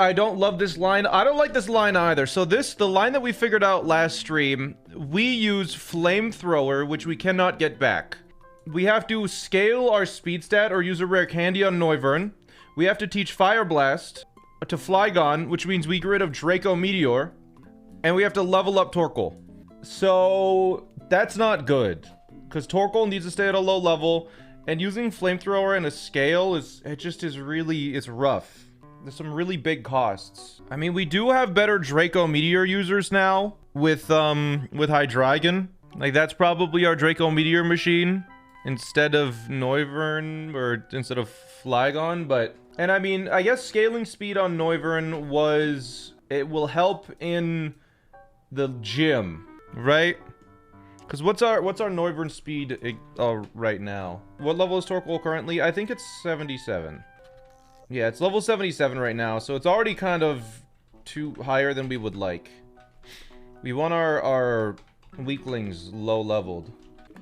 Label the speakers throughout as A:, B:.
A: I don't love this line. I don't like this line either. So the line that we figured out last stream, we use Flamethrower, which we cannot get back. We have to scale our speed stat or use a rare candy on Noivern. We have to teach Fire Blast to Flygon, which means we get rid of Draco Meteor. And we have to level up Torkoal. So that's not good, because Torkoal needs to stay at a low level, and using Flamethrower and a scale is really, it's rough. There's some really big costs. I mean, we do have better Draco Meteor users now with Hydreigon. Like, that's probably our Draco Meteor machine instead of Noivern or instead of Flygon, but... And I mean, I guess scaling speed on Noivern it will help in the gym, right? Because what's our Noivern speed right now? What level is Torkoal currently? I think it's 77. Yeah, it's level 77 right now, so it's already kind of too higher than we would like. We want our weaklings low leveled.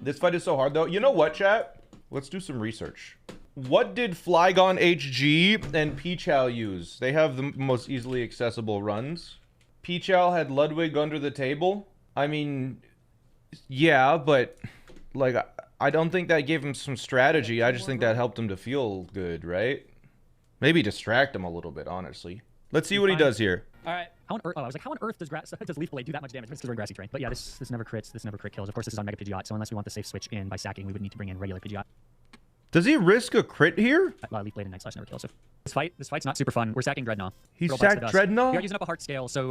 A: This fight is so hard though. You know what, chat? Let's do some research. What did Flygon HG and Pichal use? They have the most easily accessible runs. Pichal had Ludwig under the table. I mean, yeah, but like I don't think that gave him some strategy. I just think that helped him to feel good, right? Maybe distract him a little bit, honestly. Let's see what he does here.
B: All right. How on earth? Oh, I was like, how on earth does Leaf Blade do that much damage? It's because we're in grassy terrain. But yeah, this never crits. This never crit kills. Of course, this is on Mega Pidgeot. So unless we want the safe switch in by sacking, we would need to bring in regular Pidgeot.
A: Does he risk a crit here?
B: Leaf Blade and Night Slash never kills. So this fight's not super fun. We're sacking Dreadnought.
A: He sacked Dreadnought?
B: We are using up a Heart Scale. So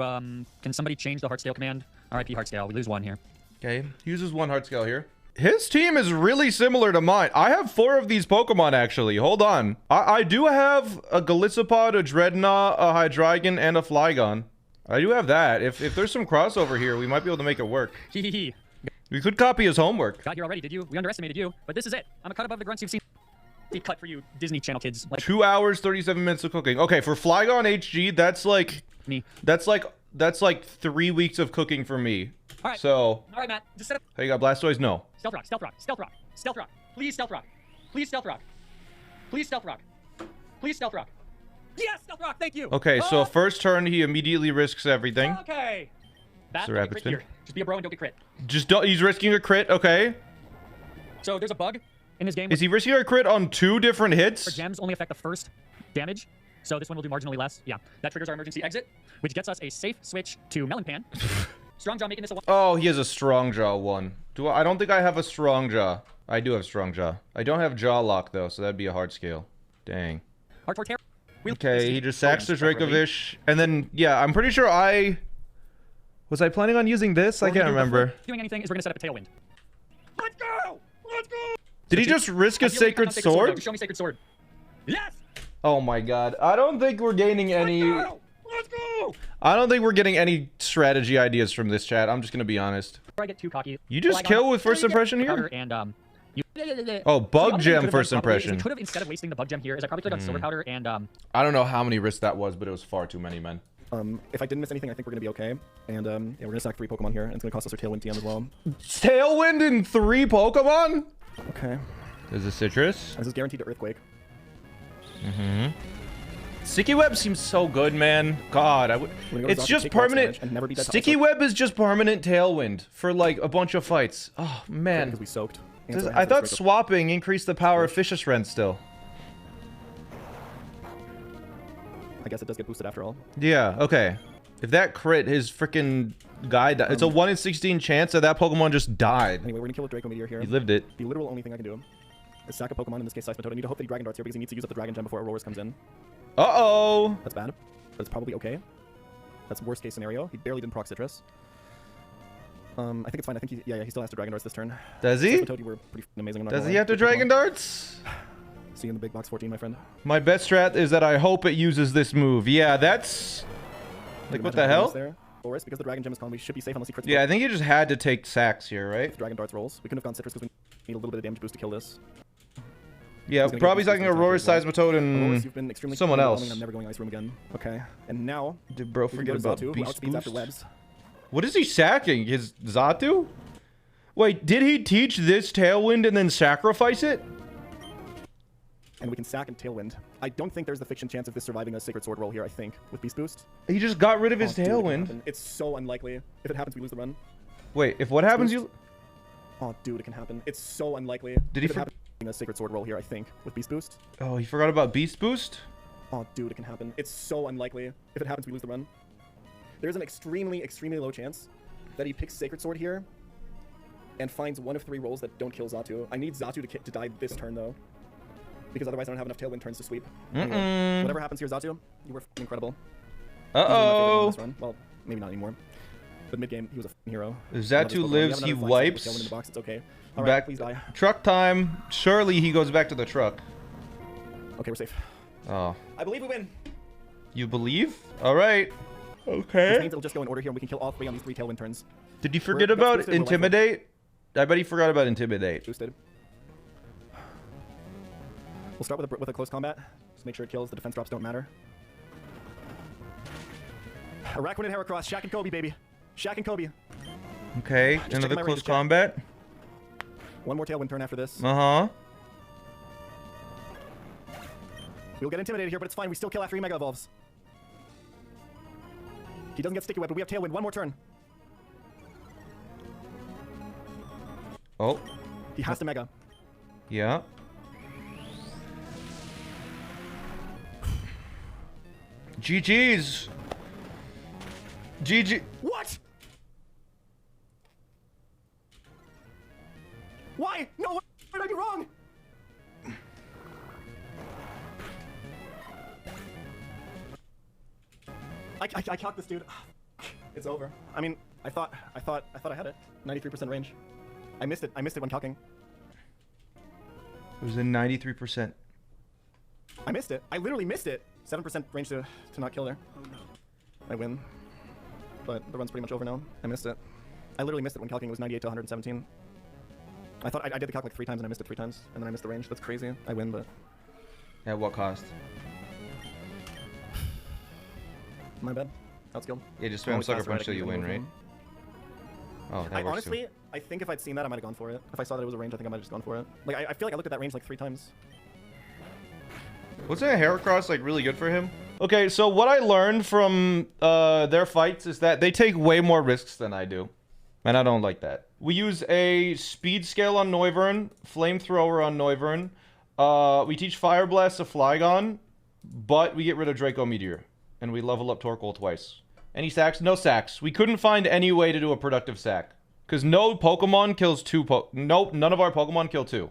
B: can somebody change the Heart Scale command? RIP Heart Scale. We lose one here. Okay.
A: He uses one Heart Scale here. His team is really similar to mine. I have 4 of these Pokemon, actually. Hold on. I do have a Golisopod, a Dreadnought, a Hydreigon, and a Flygon. I do have that. If there's some crossover here, we might be able to make it work. We could copy his homework.
B: Got here already, did you? We underestimated you. But this is it. I'm a cut above the grunts you've seen. Deep cut for you Disney Channel kids. Like
A: 2 hours, 37 minutes of cooking. Okay, for Flygon HG, that's like...
B: Me.
A: That's like 3 weeks of cooking for me.
B: All right.
A: So...
B: All right, Matt. Just set up...
A: Hey, you got Blastoise? No.
B: Stealth Rock, Stealth Rock, Stealth Rock, Stealth Rock. Please Stealth Rock. Please Stealth Rock. Please Stealth Rock. Please Stealth Rock. Yes, Stealth Rock, thank you.
A: Okay, so first turn, he immediately risks everything.
B: Okay. That's
A: a rapid spin.
B: here. Just be a bro and don't get crit.
A: Just don't... He's risking a crit, okay.
B: So there's a bug in this game.
A: Is he risking a crit on 2 different hits?
B: Our gems only affect the first damage. So this one will do marginally less. Yeah, that triggers our emergency exit, which gets us a safe switch to Melon Pan. Strong Jaw making this a 1.
A: Oh, he has a Strong Jaw 1. I don't think I have a Strong Jaw. I do have Strong Jaw. I don't have Jaw Lock, though, so that'd be a hard scale. Dang. Okay, he just sacks the Dracovish. And then, yeah, I'm pretty sure Was I planning on using this? I can't remember.
B: Doing anything is we're going to set up a Tailwind. Let's go! Let's go!
A: Did he just risk a Sacred Sword?
B: Just show me Sacred Sword. Yes!
A: Oh my god. I don't think we're gaining any...
B: Let's go!
A: I don't think we're getting any strategy ideas from this chat. I'm just gonna be honest.
B: Before I get too cocky.
A: You just kill with first impression here?
B: And,
A: oh, bug gem first impression.
B: We could have, instead of wasting the bug gem here, is I probably could have done silver powder and
A: I don't know how many risks that was, but it was far too many, man.
C: If I didn't miss anything, I think we're gonna be okay. And yeah, we're gonna sack 3 Pokemon here, and it's gonna cost us our Tailwind TM as well.
A: Tailwind in 3 Pokemon?
C: Okay.
A: Is this Citrus?
C: This is guaranteed to Earthquake.
A: Mm-hmm. Sticky Web seems so good, man. God, it's just permanent. Sticky Web is just permanent Tailwind for like a bunch of fights. Oh man.
C: Because we soaked.
A: I thought swapping increased the power of Fishious Rend still.
C: I guess it does get boosted after all.
A: Yeah, okay. If that crit, his freaking guy died. It's a 1 in 16 chance that that Pokemon just died.
C: Anyway, we're gonna kill a Draco Meteor here.
A: He lived it.
C: The literal only thing I can do is sack a Pokemon, in this case Seismitoad. I need to hope that he Dragon Darts here because he needs to use up the Dragon Gem before Aurora's comes in.
A: Uh-oh!
C: That's bad, but it's probably okay. That's worst case scenario. He barely didn't proc Citrus. I think it's fine. I think he still has to Dragon Darts this turn.
A: Does he?
C: Seismitoad, you were pretty amazing.
A: Does he have to Dragon Darts?
C: See you in the big box 14, my friend.
A: My best strat is that I hope it uses this move. Yeah, that's... Like, what the hell?
C: Boris, because the Dragon Gem is gone, we should be safe unless he crits.
A: Yeah, I think he just had to take sacks here, right?
C: If Dragon Darts rolls. We couldn't have gone Citrus because we need a little bit of damage boost to kill this.
A: Yeah, probably sacking Aurora, Seismitoad, and someone else.
C: I'm never going Ice Room again. Okay, and now...
A: Did bro forget about Beast Boost?
C: After webs.
A: What is he sacking? His Xatu? Wait, did he teach this Tailwind and then sacrifice it?
C: and we can sack and Tailwind. I don't think there's the fiction chance of this surviving a Sacred Sword roll here, I think, with Beast Boost.
A: He just got rid of his
C: Dude,
A: Tailwind.
C: it's so unlikely. If it happens, we lose the run.
A: Wait, if what happens,
C: Boost.
A: you...
C: Oh, dude, it can happen. It's so unlikely.
A: Did he
C: if it happens, a Sacred Sword roll here, I think, with Beast Boost.
A: Oh, he forgot about Beast Boost?
C: Oh, dude, it can happen. It's so unlikely. If it happens, we lose the run. There's an extremely, extremely low chance that he picks Sacred Sword here and finds one of 3 rolls that don't kill Xatu. I need Xatu to die this turn, though, because otherwise I don't have enough Tailwind turns to sweep. Anyway, whatever happens here, Xatu, you were incredible.
A: Uh-oh.
C: Well, maybe not anymore. But mid-game, he was a hero.
A: If Xatu lives, he wipes.
C: In the box, it's okay. All right,
A: Back.
C: please die.
A: Truck time. Surely he goes back to the truck.
C: Okay, we're safe.
A: Oh.
C: I believe we win.
A: You believe? All right.
C: Which
A: Okay.
C: means it'll just go in order here, and we can kill all 3 on these 3 Tailwind turns.
A: Did you forget
C: that's
A: about
C: boosted, we're live.
A: Intimidate? I bet he forgot about Intimidate.
C: Boosted. We'll start with a close combat. Just make sure it kills. The defense drops don't matter. Araquanid and Heracross. Shaq and Kobe, baby. Shaq and Kobe.
A: Okay,
C: Just
A: another
C: checking my
A: close
C: range, check.
A: combat.
C: One more Tailwind turn after this.
A: Uh-huh.
C: We'll get intimidated here, but it's fine. We still kill after he Mega Evolves. He doesn't get Sticky Web, but we have Tailwind. One more turn.
A: Oh,
C: He has to Mega.
A: yeah. GG's. GG.
C: What? Why? No, why did I be wrong? I cocked this dude. It's over. I mean, I thought I had it. 93% range. I missed it. I missed it when cocking.
A: It was in 93%.
C: I missed it. I literally missed it. 7% range to not kill there. I win. But the run's pretty much over now. I missed it. I literally missed it when calculating. It was 98 to 117. I thought I did the calc like 3 times and I missed it 3 times. And then I missed the range. That's crazy. I win, but...
A: At what cost?
C: My bad. Outskilled.
A: Yeah, just
C: I'm
A: spam
C: always
A: sucker
C: faster,
A: punch
C: right?
A: till you win, right? Oh, that works
C: honestly, I think if I'd seen that, I might have gone for it. If I saw that it was a range, I think I might have just gone for it. Like, I feel like I looked at that range like 3 times.
A: Wasn't a Heracross like really good for him? Okay, so what I learned from their fights is that they take way more risks than I do. And I don't like that. We use a speed scale on Noivern, flamethrower on Noivern. We teach Fire Blast to Flygon, but we get rid of Draco Meteor. And we level up Torkoal twice. Any sacks? No sacks. We couldn't find any way to do a productive sack. Because no Pokemon kills 2 Nope, none of our Pokemon kill 2.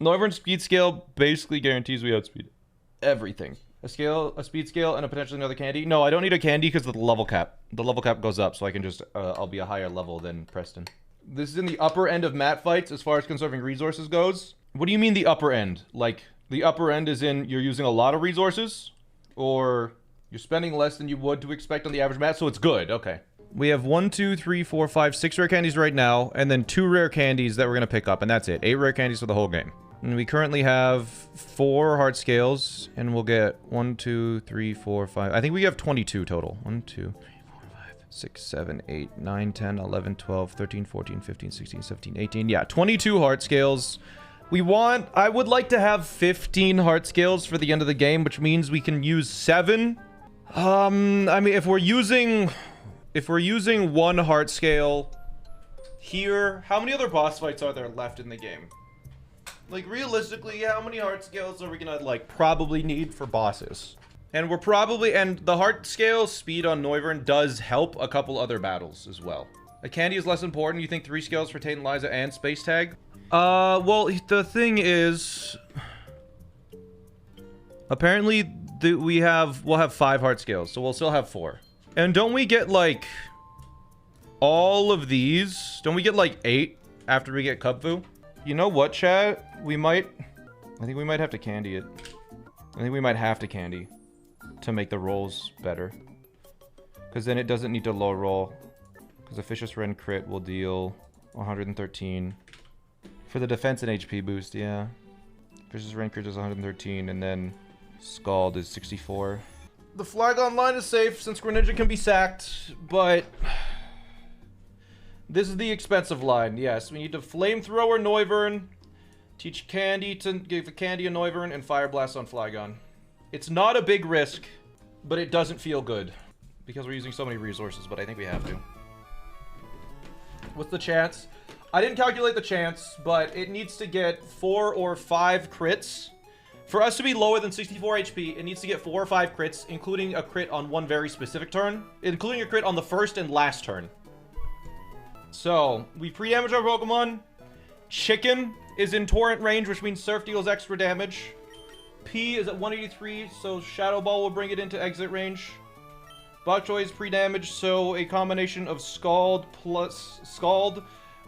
A: Noivern speed scale basically guarantees we outspeed everything. A speed scale, and a potentially another candy. No, I don't need a candy because of the level cap. The level cap goes up, so I can just, I'll be a higher level than Preston. This is in the upper end of mat fights as far as conserving resources goes. What do you mean the upper end? Like, the upper end is in you're using a lot of resources? Or you're spending less than you would to expect on the average mat, so it's good. Okay. We have 1, 2, 3, 4, 5, 6 rare candies right now, and then 2 rare candies that we're going to pick up, and that's it. 8 rare candies for the whole game. And we currently have 4 heart scales, and we'll get 1, 2, 3, 4, 5. I think we have 22 total. 1, 2, 3, 4, 5, 6, 7, 8, 9, 10, 11, 12, 13, 14, 15, 16, 17, 18. Yeah, 22 heart scales. I would like to have 15 heart scales for the end of the game, which means we can use 7. I mean, if we're using 1 heart scale here, how many other boss fights are there left in the game? Like, realistically, how many heart scales are we gonna, like, probably need for bosses? And the heart scale speed on Noivern does help a couple other battles as well. A candy is less important. You think 3 scales for Tate and Liza and Space Tag? Well, the thing is... Apparently, we'll have 5 heart scales, so we'll still have 4. And don't we get, like... all of these? Don't we get, like, 8 after we get Kubfu? You know what, chat? I think we might have to candy it. I think we might have to candy to make the rolls better. Because then it doesn't need to low roll. Because a Vicious Rend crit will deal 113. For the defense and HP boost, yeah. Vicious Rend crit is 113, and then Scald is 64. The Flygon line is safe since Greninja can be sacked, but... this is the expensive line, yes. We need to Flamethrower Noivern, Teach Candy to give Candy a Noivern and Fire Blast on Flygon. It's not a big risk, but it doesn't feel good because we're using so many resources, but I think we have to. What's the chance? I didn't calculate the chance, but it needs to get 4 or 5 crits. For us to be lower than 64 HP, it needs to get 4 or 5 crits, including a crit on one very specific turn, including a crit on the first and last turn. So, we pre-damage our Pokemon. Chicken is in Torrent range, which means Surf deals extra damage. P is at 183, so Shadow Ball will bring it into exit range. Bok Choy is pre-damage, so a combination of Scald plus Scald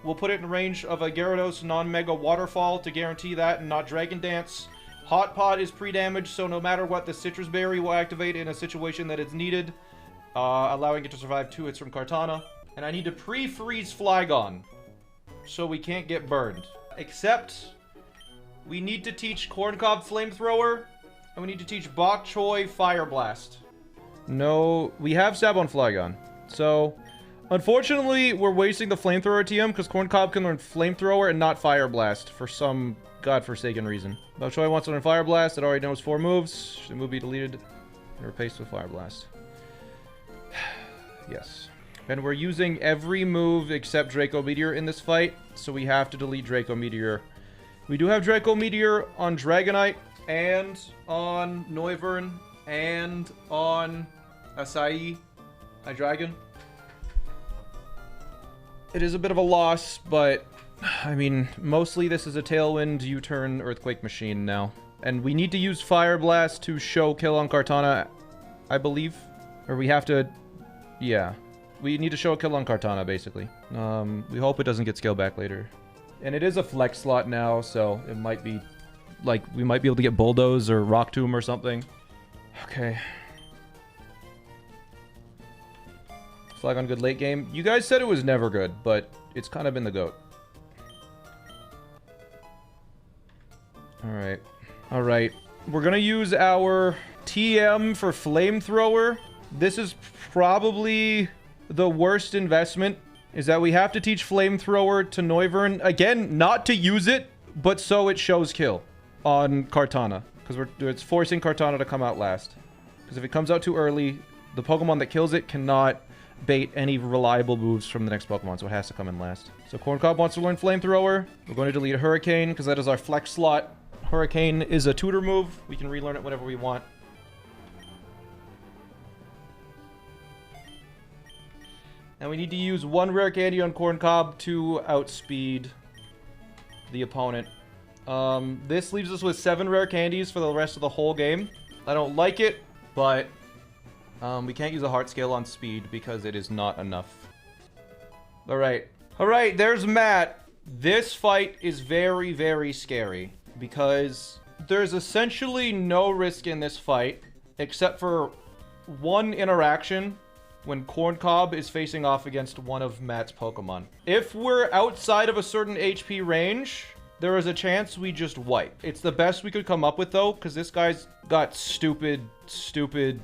A: will put it in range of a Gyarados non-Mega Waterfall to guarantee that and not Dragon Dance. Hot Pot is pre-damage, so no matter what, the Citrus Berry will activate in a situation that it's needed, allowing it to survive 2 hits from Kartana. And I need to pre-freeze Flygon, so we can't get burned. Except, we need to teach Corncob Flamethrower, and we need to teach Bok Choy Fire Blast. No, we have Stab on Flygon. So, unfortunately, we're wasting the Flamethrower TM because Corncob can learn Flamethrower and not Fire Blast for some godforsaken reason. Bok Choy wants to learn Fire Blast. It already knows 4 moves. The move be deleted and replaced with Fire Blast. Yes. And we're using every move except Draco Meteor in this fight, so we have to delete Draco Meteor. We do have Draco Meteor on Dragonite, and on Noivern, and on Acai Hydreigon. It is a bit of a loss, but, I mean, mostly this is a Tailwind U-turn Earthquake machine now. And we need to use Fire Blast to show kill on Kartana, I believe. Or we have to, yeah. We need to show a kill on Kartana, basically. We hope it doesn't get scaled back later. And it is a flex slot now, so it might be, like, we might be able to get Bulldoze or Rock Tomb or something. Okay. Flygon good late game. You guys said it was never good, but it's kind of been the GOAT. Alright. Alright. We're gonna use our TM for Flamethrower. This is probably the worst investment, is that we have to teach Flamethrower to Noivern. Again, not to use it, but so it shows kill on Kartana. Because it's forcing Kartana to come out last. Because if it comes out too early, the Pokemon that kills it cannot bait any reliable moves from the next Pokemon, so it has to come in last. So Corncob wants to learn Flamethrower. We're going to delete Hurricane, because that is our flex slot. Hurricane is a tutor move. We can relearn it whenever we want. And we need to use 1 rare candy on Corncob to outspeed the opponent. This leaves us with 7 rare candies for the rest of the whole game. I don't like it, but we can't use a heart scale on speed because it is not enough. Alright. Alright, there's Matt. This fight is very, very scary because there's essentially no risk in this fight except for one interaction when Corncob is facing off against one of Matt's Pokemon. If we're outside of a certain HP range, there is a chance we just wipe. It's the best we could come up with, though, because this guy's got stupid stuff.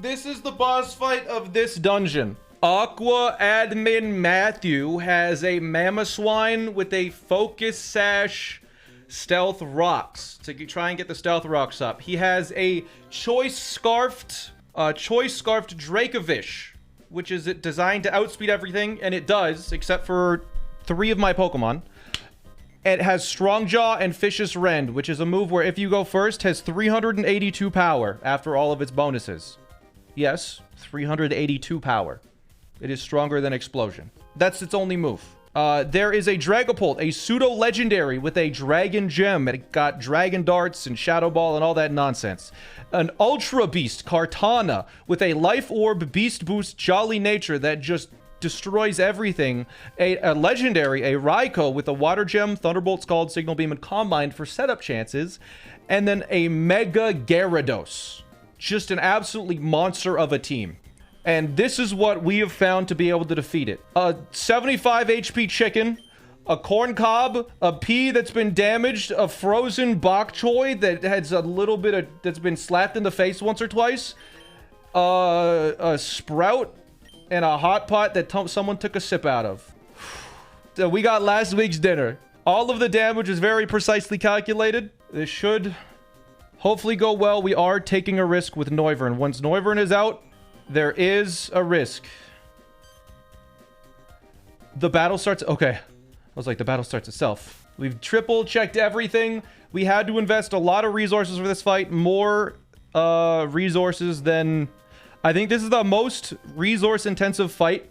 A: This is the boss fight of this dungeon. Aqua Admin Matthew has a Mamoswine with a Focus Sash Stealth Rocks to try and get the Stealth Rocks up. He has a Choice Scarfed Dracovish, which is designed to outspeed everything, and it does, except for 3 of my Pokemon. It has Strong Jaw and Vicious Rend, which is a move where if you go first, has 382 power after all of its bonuses. Yes, 382 power. It is stronger than Explosion. That's its only move. There is a Dragapult, a pseudo-legendary with a Dragon Gem. It got Dragon Darts and Shadow Ball and all that nonsense. An Ultra Beast Kartana with a Life Orb Beast Boost Jolly Nature that just destroys everything. A legendary, a Raikou with a Water Gem, Thunderbolt, Scald, Signal Beam, and Calm Mind for setup chances. And then a Mega Gyarados. Just an absolutely monster of a team. And this is what we have found to be able to defeat it. A 75 HP Chicken, a Corncob, a P that's been damaged, a frozen Bok Choy that has a little bit of, that's been slapped in the face once or twice, a Sprout, and a Hot Pot that someone took a sip out of. So we got last week's dinner. All of the damage is very precisely calculated. This should hopefully go well. We are taking a risk with Noivern. Once Noivern is out, there is a risk. The battle starts... Okay. I was like, the battle starts itself. We've triple checked everything. We had to invest a lot of resources for this fight. More resources than... I think this is the most resource-intensive fight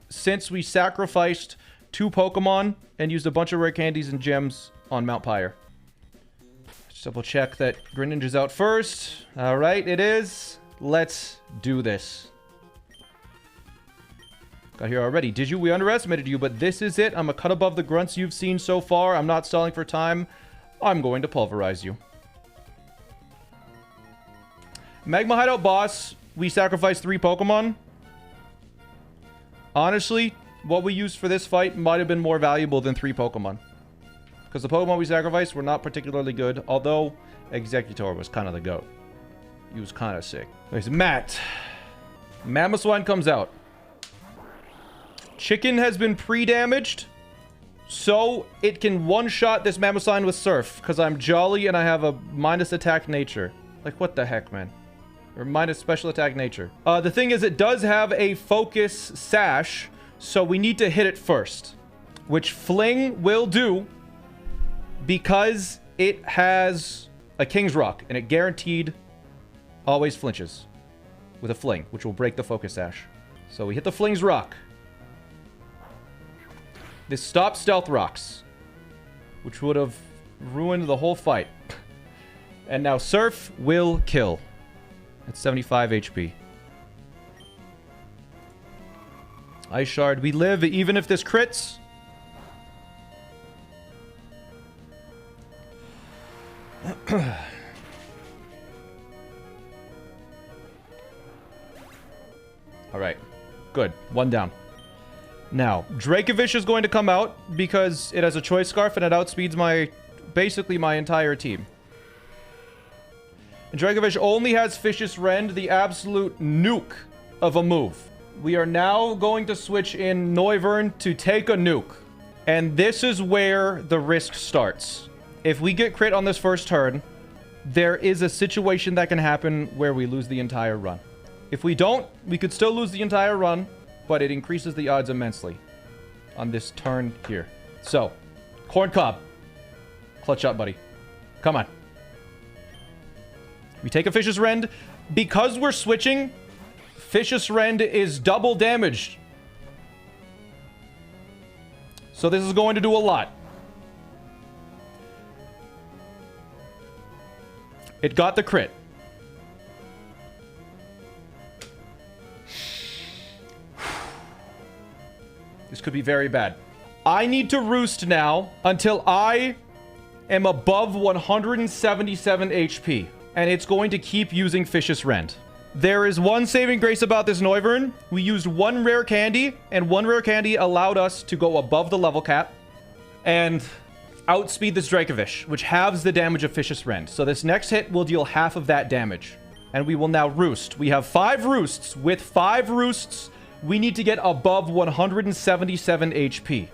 A: since we sacrificed 2 Pokemon and used a bunch of rare candies and gems on Mount Pyre. Just double check that Greninja's out first. All right, it is. Let's do this. Got here already. Did you? We underestimated you, but this is it. I'm a cut above the grunts you've seen so far. I'm not stalling for time. I'm going to pulverize you. Magma Hideout boss. We sacrificed 3 Pokemon. Honestly, what we used for this fight might have been more valuable than 3 Pokemon. Because the Pokemon we sacrificed were not particularly good. Although, Executor was kind of the GOAT. He was kind of sick. There's Matt. Mamoswine comes out. Chicken has been pre-damaged. So, it can one-shot this Mamoswine with Surf. Because I'm jolly and I have a minus attack nature. Like, what the heck, man? Or minus special attack nature. The thing is, it does have a focus sash, so we need to hit it first. Which Fling will do, because it has a King's Rock, and it guaranteed always flinches with a Fling, which will break the focus sash. So we hit the Fling's Rock. This stops Stealth Rocks, which would have ruined the whole fight. And now Surf will kill. At 75 HP. Ice Shard, we live even if this crits. Alright. Good. 1 down. Now, Dracovish is going to come out because it has a Choice Scarf and it outspeeds basically my entire team. And Dracovish only has Vicious Rend, the absolute nuke of a move. We are now going to switch in Noivern to take a nuke. And this is where the risk starts. If we get crit on this first turn, there is a situation that can happen where we lose the entire run. If we don't, we could still lose the entire run, but it increases the odds immensely on this turn here. So, Corn Cob. Clutch up, buddy. Come on. We take a Vicious Rend. Because we're switching, Vicious Rend is double damaged. So this is going to do a lot. It got the crit. This could be very bad. I need to roost now until I am above 177 HP. And it's going to keep using Vicious Rend. There is one saving grace about this Noivern. We used 1 rare candy, and 1 rare candy allowed us to go above the level cap and outspeed this Dracovish, which halves the damage of Vicious Rend. So this next hit will deal half of that damage. And we will now roost. We have 5 roosts. With 5 roosts, we need to get above 177 HP.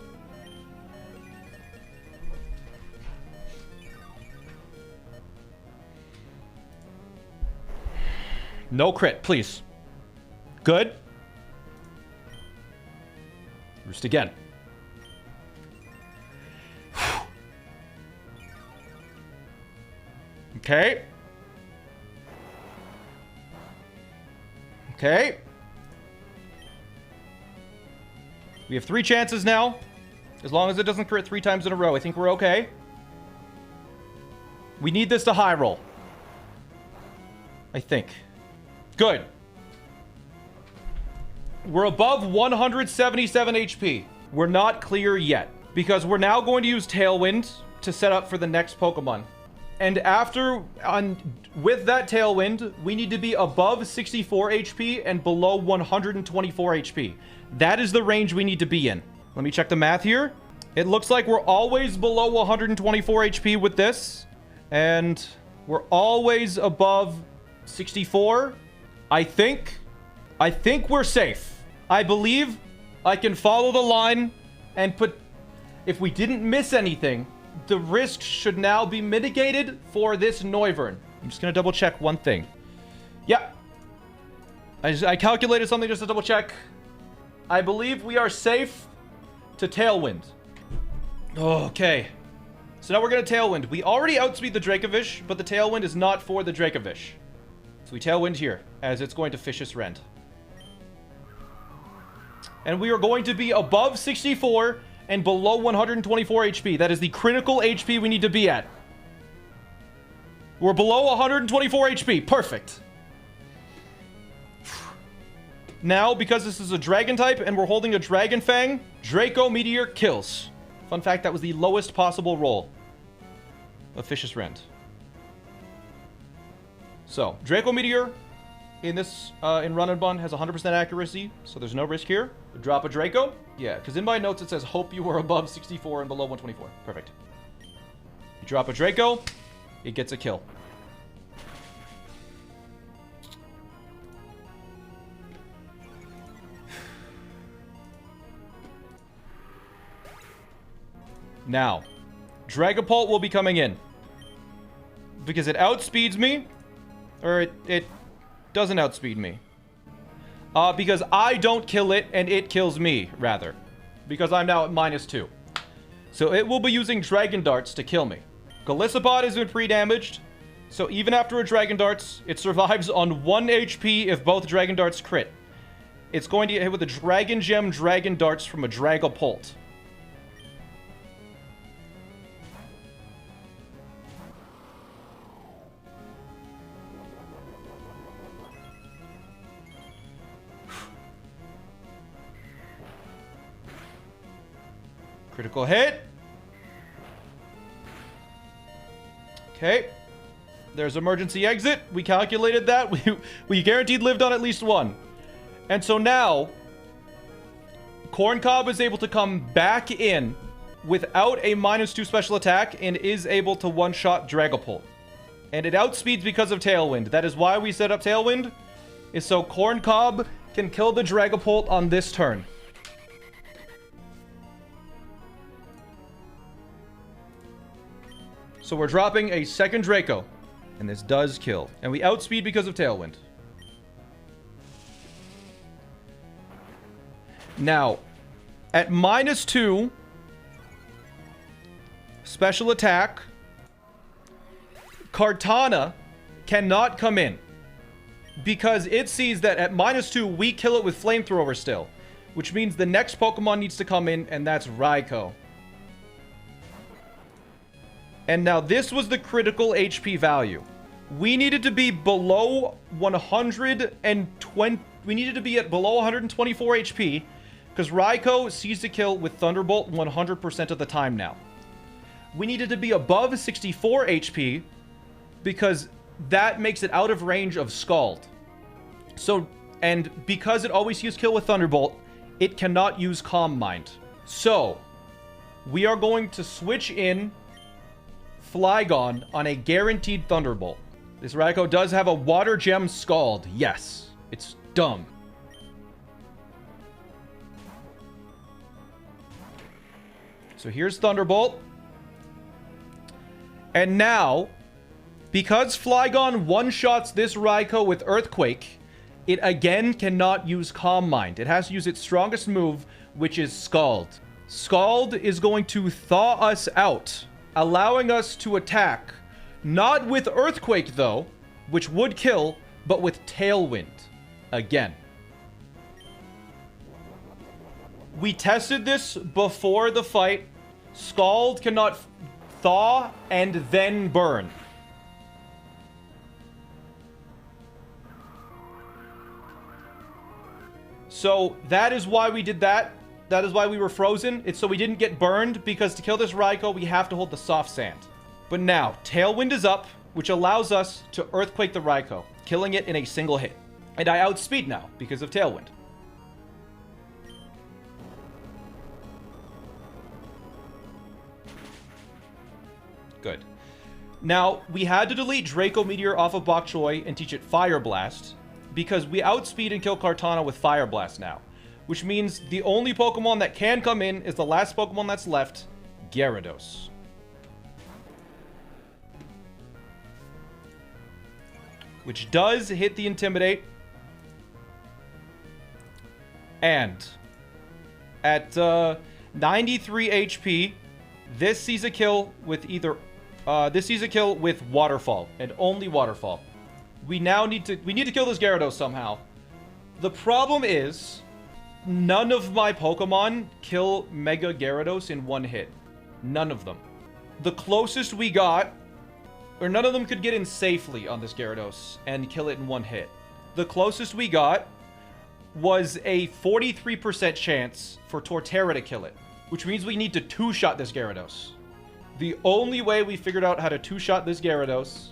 A: No crit, please. Good. Roost again. Okay. Okay. We have 3 chances now. As long as it doesn't crit 3 times in a row, I think we're okay. We need this to high roll. I think. Good. We're above 177 HP. We're not clear yet, because we're now going to use Tailwind to set up for the next Pokemon. And with that Tailwind, we need to be above 64 HP and below 124 HP. That is the range we need to be in. Let me check the math here. It looks like we're always below 124 HP with this, and we're always above 64. I think we're safe. I believe I can follow the line and if we didn't miss anything, the risk should now be mitigated for this Noivern. I'm just going to double check one thing. Yeah. I calculated something just to double check. I believe we are safe to Tailwind. Okay. So now we're going to Tailwind. We already outspeed the Dracovish, but the Tailwind is not for the Dracovish. So we Tailwind here, as it's going to Vicious Rend. And we are going to be above 64 and below 124 HP. That is the critical HP we need to be at. We're below 124 HP. Perfect. Now, because this is a Dragon type and we're holding a Dragon Fang, Draco Meteor kills. Fun fact, that was the lowest possible roll of Vicious Rend. So, Draco Meteor in this, in Run Bun has 100% accuracy, so there's no risk here. Drop a Draco. Yeah, because in my notes it says, hope you were above 64 and below 124. Perfect. You drop a Draco, it gets a kill. Now, Dragapult will be coming in. Because it outspeeds me. Or it doesn't outspeed me. Because I don't kill it and it kills me, rather. Because I'm now at -2. So it will be using Dragon Darts to kill me. Golisopod has been pre-damaged. So even after a Dragon Darts, it survives on 1 HP if both Dragon Darts crit. It's going to get hit with a Dragon Gem Dragon Darts from a Dragapult. Critical hit. Okay. There's emergency exit. We calculated that. We guaranteed lived on at least one. And so now, Corncob is able to come back in without a -2 special attack and is able to one-shot Dragapult. And it outspeeds because of Tailwind. That is why we set up Tailwind, is so Corncob can kill the Dragapult on this turn. So we're dropping a second Draco. And this does kill. And we outspeed because of Tailwind. Now, at -2 special attack, Kartana cannot come in. Because it sees that at -2, we kill it with Flamethrower still. Which means the next Pokemon needs to come in, and that's Raikou. And now this was the critical HP value. We needed to be below 120... We needed to be at below 124 HP, because Raikou sees to kill with Thunderbolt 100% of the time now. We needed to be above 64 HP, because that makes it out of range of Scald. So, and because it always sees kill with Thunderbolt, it cannot use Calm Mind. So, we are going to switch in Flygon on a guaranteed Thunderbolt. This Raikou does have a Water Gem Scald. Yes, it's dumb. So here's Thunderbolt. And now, because Flygon one-shots this Raikou with Earthquake, it again cannot use Calm Mind. It has to use its strongest move, which is Scald. Scald is going to thaw us out, allowing us to attack, not with Earthquake though, which would kill, but with Tailwind again. We tested this before the fight. Scald cannot thaw and then burn. So that is why we did that. That is why we were frozen. It's so we didn't get burned, because to kill this Raikou, we have to hold the soft sand. But now, Tailwind is up, which allows us to Earthquake the Raikou, killing it in a single hit. And I outspeed now, because of Tailwind. Good. Now, we had to delete Draco Meteor off of Bok Choy and teach it Fire Blast, because we outspeed and kill Kartana with Fire Blast now. Which means the only Pokemon that can come in is the last Pokemon that's left, Gyarados. Which does hit the Intimidate. And at 93 HP, this sees a kill with either Waterfall and only Waterfall. We need to kill this Gyarados somehow. The problem is none of my Pokemon kill Mega Gyarados in one hit. None of them. The closest we got, or none of them could get in safely on this Gyarados and kill it in one hit. The closest we got was a 43% chance for Torterra to kill it, which means we need to two-shot this Gyarados. The only way we figured out how to two-shot this Gyarados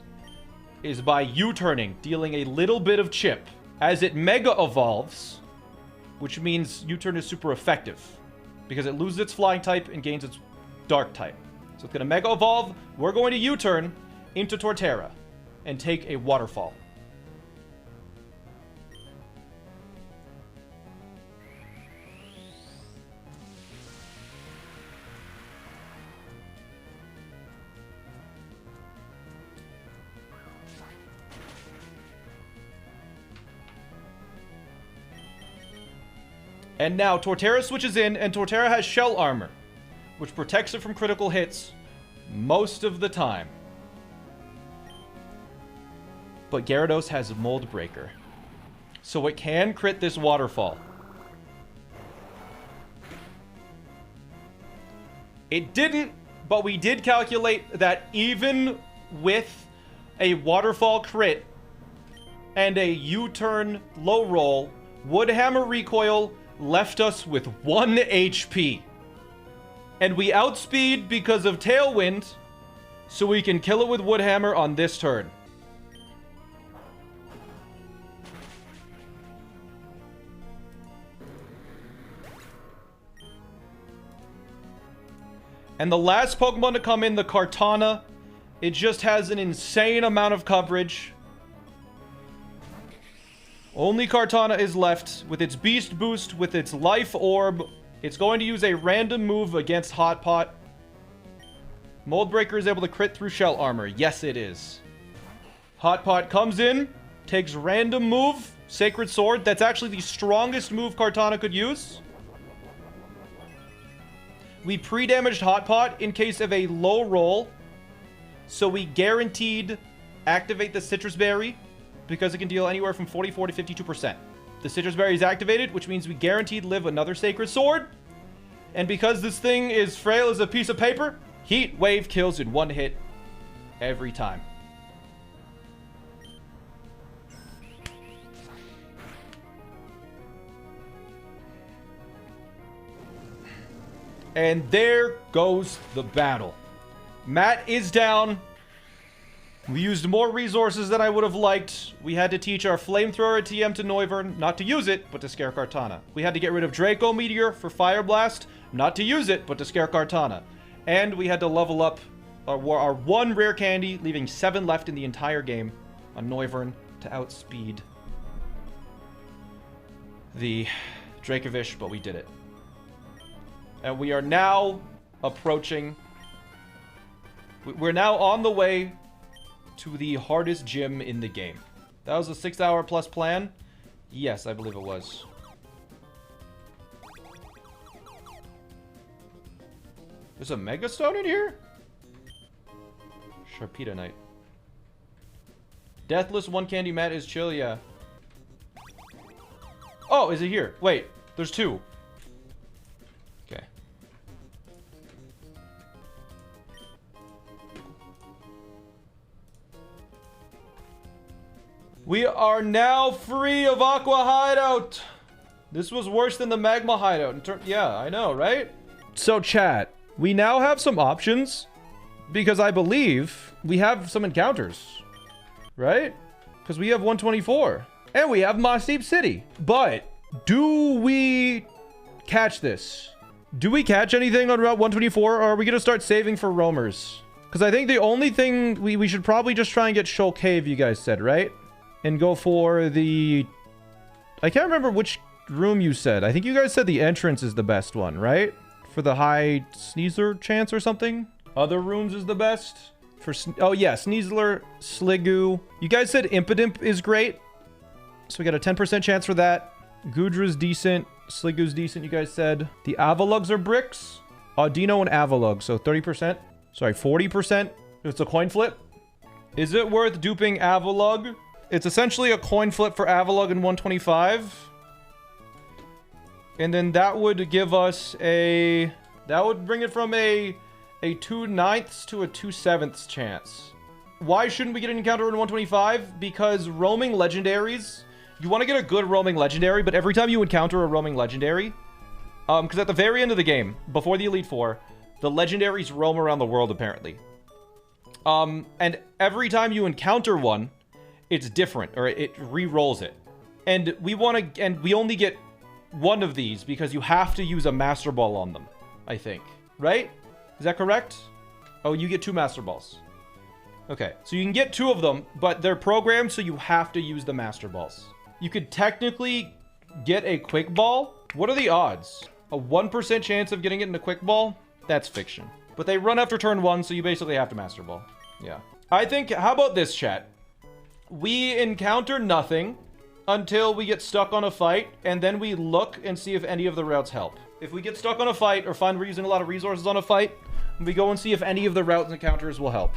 A: is by U-turning, dealing a little bit of chip. As it Mega Evolves, which means U-turn is super effective, because it loses its Flying type and gains its Dark type. So it's going to Mega Evolve, we're going to U-turn into Torterra, and take a Waterfall. And now Torterra switches in, and Torterra has Shell Armor, which protects it from critical hits most of the time. But Gyarados has Mold Breaker, so it can crit this Waterfall. It didn't, but we did calculate that even with a Waterfall crit and a U-turn low roll, Woodhammer Recoil left us with 1 HP. And we outspeed because of Tailwind, so we can kill it with Woodhammer on this turn. And the last Pokemon to come in, the Kartana, it just has an insane amount of coverage. Only Kartana is left with its Beast Boost, with its Life Orb. It's going to use a random move against Hot Pot. Mold Breaker is able to crit through Shell Armor. Yes, it is. Hot Pot comes in, takes random move, Sacred Sword. That's actually the strongest move Kartana could use. We pre-damaged Hot Pot in case of a low roll, so we guaranteed activate the Citrus Berry, because it can deal anywhere from 44 to 52%. The Citrus Berry is activated, which means we guaranteed live another Sacred Sword. And because this thing is frail as a piece of paper, Heat Wave kills in one hit every time. And there goes the battle. Matt is down. We used more resources than I would have liked. We had to teach our Flamethrower TM to Noivern, not to use it, but to scare Kartana. We had to get rid of Draco Meteor for Fire Blast, not to use it, but to scare Kartana. And we had to level up our one rare candy, leaving 7 left in the entire game on Noivern to outspeed the Dracovish, but we did it. And we are now approaching... We're now on the way to the hardest gym in the game. That was a 6-hour plus plan? Yes, I believe it was. There's a Mega Stone in here? Sharpedo Knight. Deathless 1 candy mat is chill, yeah. Oh, is it here? Wait, there's 2. Okay. We are now free of Aqua Hideout. This was worse than the Magma Hideout. Yeah, I know, right? So chat, we now have some options because I believe we have some encounters, right? Because we have 124 and we have Moss Deep City. But do we catch this? Do we catch anything on Route 124, or are we going to start saving for roamers? Because I think the only thing we should probably just try and get Shoal Cave, you guys said, right? And go for the... I can't remember which room you said. I think you guys said the entrance is the best one, right? for the high sneezer chance or something. Other runes is the best. Oh yeah, Sneasler, Sliggoo. You guys said Impidimp is great. So we got a 10% chance for that. Gudra's decent. Sliggoo's decent, you guys said. The Avalugs are bricks. Audino and Avalug, so 30%. Sorry, 40%. It's a coin flip. Is it worth duping Avalug? It's essentially a coin flip for Avalug in 125. And then that would give us a... That would bring it from a 2/9 to a 2/7 chance. Why shouldn't we get an encounter in 125? Because roaming legendaries... You want to get a good roaming legendary, but every time you encounter a roaming legendary... Because at the very end of the game, before the Elite Four, the legendaries roam around the world, apparently. And every time you encounter one, it's different, or it re-rolls it. And we want to... And we only get one of these because you have to use a Master Ball on them, I think. Right? Is that correct? Oh, you get 2 Master Balls. Okay, so you can get 2 of them, but they're programmed so you have to use the Master Balls. You could technically get a Quick Ball. What are the odds? A 1% chance of getting it in a Quick Ball? That's fiction. But they run after turn 1, so you basically have to Master Ball. Yeah. I think, how about this, chat? We encounter nothing until we get stuck on a fight, and then we look and see if any of the routes help. If we get stuck on a fight or find we're using a lot of resources on a fight, we go and see if any of the routes and encounters will help.